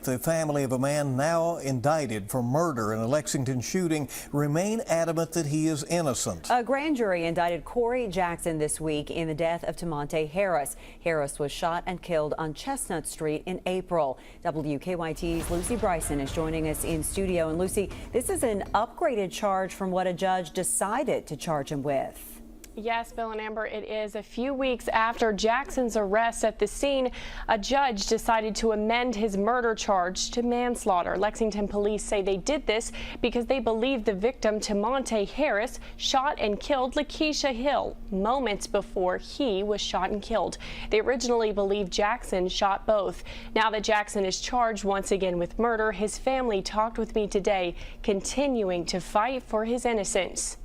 the family of a man now indicted for murder in a Lexington shooting remain adamant that he is innocent. A grand jury indicted Corry Jackson this week in the death of Timonte Harris. Harris was shot and killed on Chestnut Street in April. WKYT's Lucy Bryson is joining us in studio. And Lucy, this is an upgraded charge from what a judge decided to charge him with. Yes, Bill and Amber, it is. A few weeks after Jackson's arrest at the scene, a judge decided to amend his murder charge to manslaughter. Lexington police say they did this because they believe the victim, Timonte Harris, shot and killed Lakeisha Hill moments before he was shot and killed. They originally believed Jackson shot both. Now that Jackson is charged once again with murder, his family talked with me today, continuing to fight for his innocence.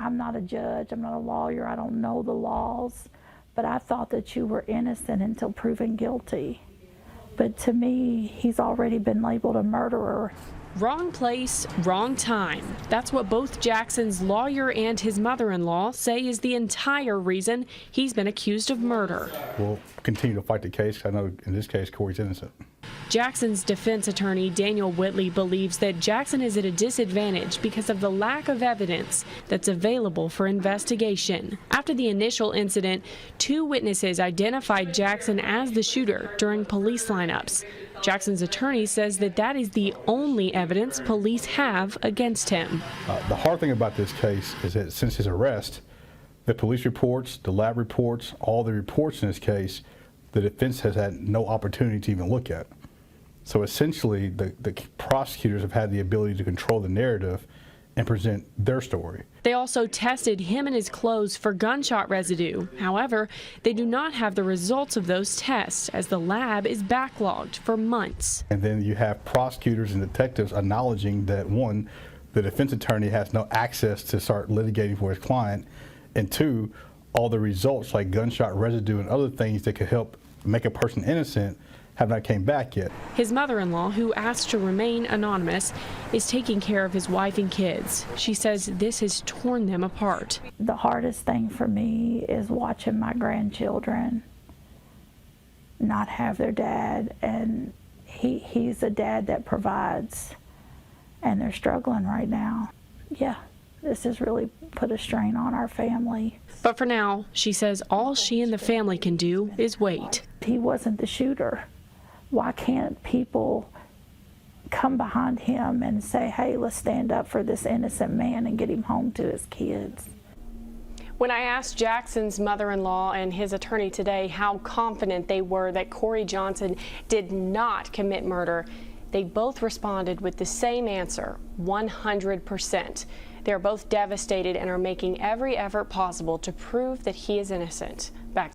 I'm not a judge, I'm not a lawyer, I don't know the laws, but I thought that you were innocent until proven guilty. But to me, he's already been labeled a murderer. Wrong place, wrong time. That's what both Jackson's lawyer and his mother-in-law say is the entire reason he's been accused of murder. We'll continue to fight the case. I know in this case, Corry's innocent. Jackson's defense attorney, Daniel Whitley, believes that Jackson is at a disadvantage because of the lack of evidence that's available for investigation. After the initial incident, 2 witnesses identified Jackson as the shooter during police lineups. Jackson's attorney says that is the only evidence police have against him. The hard thing about this case is that since his arrest, the police reports, the lab reports, all the reports in this case, the defense has had no opportunity to even look at. So essentially, the prosecutors have had the ability to control the narrative and present their story. They also tested him and his clothes for gunshot residue. However, they do not have the results of those tests as the lab is backlogged for months. And then you have prosecutors and detectives acknowledging that, 1, the defense attorney has no access to start litigating for his client, and 2, all the results like gunshot residue and other things that could help make a person innocent have not came back yet. His mother-in-law, who asked to remain anonymous, is taking care of his wife and kids. She says this has torn them apart. The hardest thing for me is watching my grandchildren not have their dad, and he's a dad that provides, and they're struggling right now. Yeah, this has really put a strain on our family. But for now, she says all she and the family can do is wait. He wasn't the shooter. Why can't people come behind him and say, hey, let's stand up for this innocent man and get him home to his kids? When I asked Jackson's mother-in-law and his attorney today how confident they were that Corry Jackson did not commit murder, they both responded with the same answer, 100%. They're both devastated and are making every effort possible to prove that he is innocent. Back